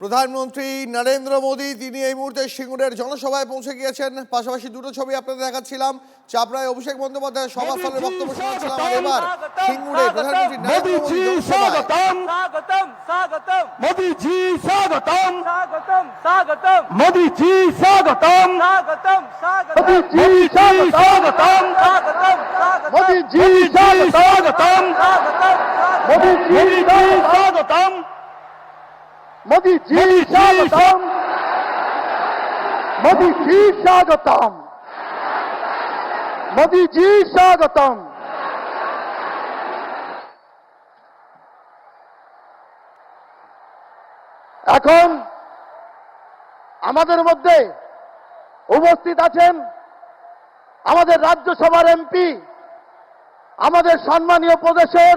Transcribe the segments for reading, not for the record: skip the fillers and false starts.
প্রধানমন্ত্রী নরেন্দ্র মোদী তিনি এই মুহূর্তে সিঙ্গুরের জনসভায় পৌঁছে গিয়েছেন। পাশাপাশি দুটো ছবি আপনাদের দেখাচ্ছিলাম, চাপড়ায় অভিষেক বন্দ্যোপাধ্যায় সভাস্থলের বক্তব্য শোনাচ্ছিলাম, আর এবার সিঙ্গুরে প্রধানমন্ত্রী নরেন্দ্র মোদী জনসভায়। मोदी जी स्वागतम स्वागतम स्वागतम मोदी जी स्वागतम स्वागतम स्वागतम मोदी जी स्वागतम स्वागतम मोदी जी स्वागतम मोदी जी स्वागतम मोदी जी स्वागतम मोदी जी स्वागतम मोदी जी स्वागतम। এখন আমাদের মধ্যে উপস্থিত আছেন আমাদের রাজ্যসভার এমপি, আমাদের সম্মানীয় প্রদেশের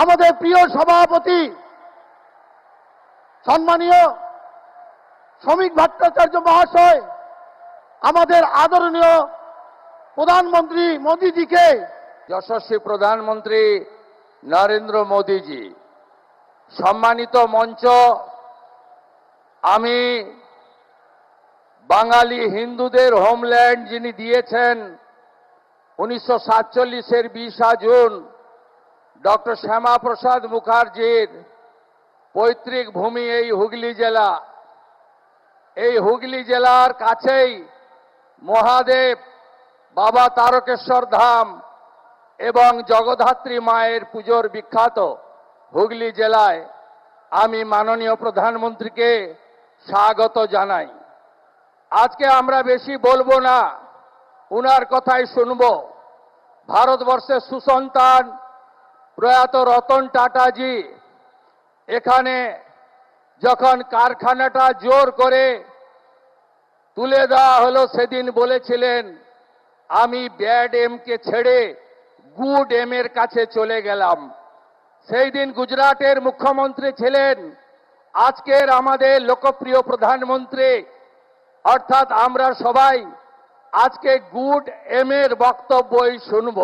আমাদের প্রিয় সভাপতি সম্মানীয় শ্রমিক ভট্টাচার্য মহাশয়, আমাদের আদরণীয় প্রধানমন্ত্রী মোদীজিকে, যশস্বী প্রধানমন্ত্রী নরেন্দ্র মোদীজি, সম্মানিত মঞ্চ, আমি বাঙালি হিন্দুদের হোমল্যান্ড যিনি দিয়েছেন 1947-এর 20 জুন ডক্টর শ্যামাপ্রসাদ মুখার্জির পৈতৃক ভূমি এই হুগলি জেলা। এই হুগলি জেলার কাছেই মহাদেব, বাবা তারকেশ্বর ধাম এবং জগদ্ধাত্রী মায়ের পুজোর বিখ্যাত হুগলি জেলায় আমি মাননীয় প্রধানমন্ত্রীকে স্বাগত জানাই। আজকে আমরা বেশি বলবো না, উনার কথাই শুনব। ভারতবর্ষের সুসন্তান প্রয়াত রতন টাটাজি এখানে যখন কারখানাটা জোর করে তুলে দেওয়া হলো, সেদিন বলেছিলেন আমি ব্যাড এমকে ছেড়ে গুড এমের কাছে চলে গেলাম। সেই দিন গুজরাটের মুখ্যমন্ত্রী ছিলেন আজকের আমাদের লোকপ্রিয় প্রধানমন্ত্রী। অর্থাৎ আমরা সবাই আজকে গুড এমের বক্তব্যই শুনব।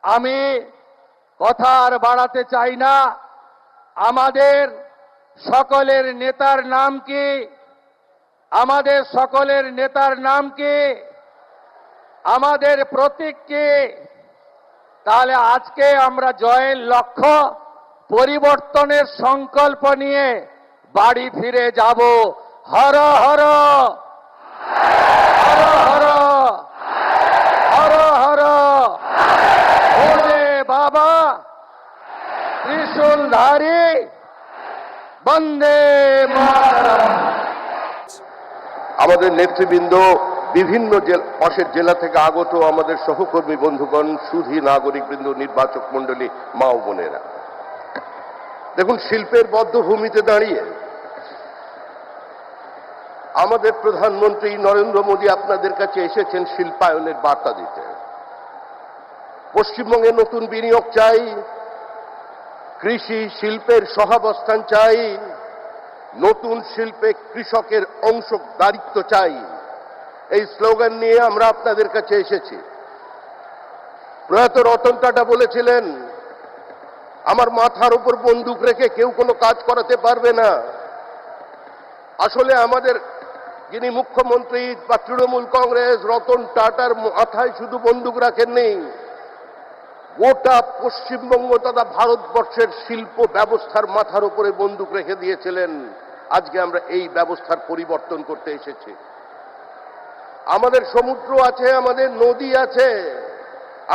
আমি কথা আর বাড়াতে চাই না। আমাদের সকলের নেতার নাম কি? আমাদের সকলের নেতার নাম কি? আমাদের প্রতীক কি? তাহলে আজকে আমরা জয়ের লক্ষ্য, পরিবর্তনের সংকল্প নিয়ে বাড়ি ফিরে যাব। হর হর হর হর হর হর ভোলে বাবা ত্রিশূলধারী, বন্দে মাতরম। আমাদের নেতৃবৃন্দ, বিভিন্ন পাশের জেলা থেকে আগত আমাদের সহকর্মী বন্ধুগণ, সুধী নাগরিকবৃন্দ, নির্বাচক মণ্ডলী, মা ও বোনেরা, দেখুন, শিল্পের বদ্ধভূমিতে দাঁড়িয়ে আমাদের প্রধানমন্ত্রী নরেন্দ্র মোদী আপনাদের কাছে এসেছেন শিল্পায়নের বার্তা দিতে। পশ্চিমবঙ্গে নতুন বিনিয়োগ চাই, কৃষি শিল্পের সহাবস্থান চাই, নতুন শিল্পে কৃষকের অংশদারিত্ব চাই। এই স্লোগান নিয়ে আমরা আপনাদের কাছে এসেছি। প্রয়াত রতন টাটা বলেছিলেন, আমার মাথার উপর বন্দুক রেখে কেউ কোনো কাজ করাতে পারবে না। আসলে আমাদের যিনি মুখ্যমন্ত্রী বা তৃণমূল কংগ্রেস, রতন টাটার মাথায় শুধু বন্দুক রাখেননি, গোটা পশ্চিমবঙ্গ তথা ভারতবর্ষের শিল্প ব্যবস্থার মাথার উপরে বন্দুক রেখে দিয়েছিলেন। আজকে আমরা এই ব্যবস্থার পরিবর্তন করতে এসেছি। আমাদের সমুদ্র আছে, আমাদের নদী আছে,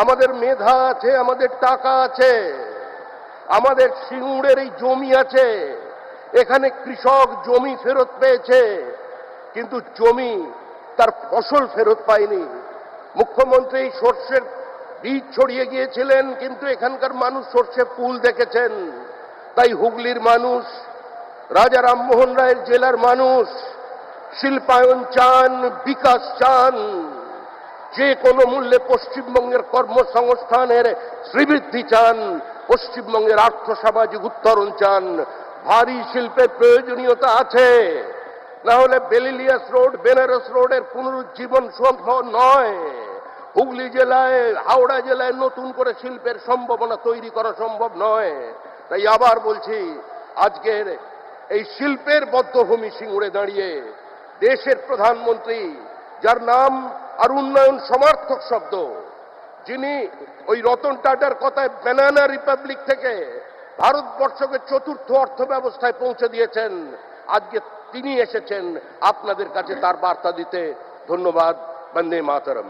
আমাদের মেধা আছে, আমাদের টাকা আছে, আমাদের সিঙ্গুরের এই জমি আছে। এখানে কৃষক জমি ফেরত পেয়েছে, কিন্তু জমি তার ফসল ফেরত পায়নি। মুখ্যমন্ত্রী সর্ষের বীজ ছড়িয়ে গিয়েছিলেন, কিন্তু এখানকার মানুষ সর্ষে ফুল দেখেছেন। তাই হুগলির মানুষ, রাজা রামমোহন রায়ের জেলার মানুষ শিল্পায়ন চান, বিকাশ চান। যে কোনো মূল্যে পশ্চিমবঙ্গের কর্মসংস্থানের শ্রীবৃদ্ধি চান, পশ্চিমবঙ্গের আর্থসামাজিক উত্তরণ চান। ভারী শিল্পের প্রয়োজনীয়তা আছে, না হলে বেলিলিয়াস রোড, বেনারস রোডের পুনরুজ্জীবন সম্ভব নয়। হুগলি জেলায়, হাওড়া জেলায় নতুন করে শিল্পের সম্ভাবনা তৈরি করা সম্ভব নয়। তাই আবার বলছি, আজকের এই শিল্পের বদ্ধভূমি সিঙ্গুরে দাঁড়িয়ে দেশের প্রধানমন্ত্রী, যার নাম আর উন্নয়ন সমার্থক শব্দ, যিনি ওই রতন টাটার কথায় ব্যানানা রিপাবলিক থেকে ভারতবর্ষকে চতুর্থ অর্থ ব্যবস্থায় পৌঁছে দিয়েছেন, আজকে তিনি এসেছেন আপনাদের কাছে তার বার্তা দিতে। ধন্যবাদ। বন্দে মাতরম।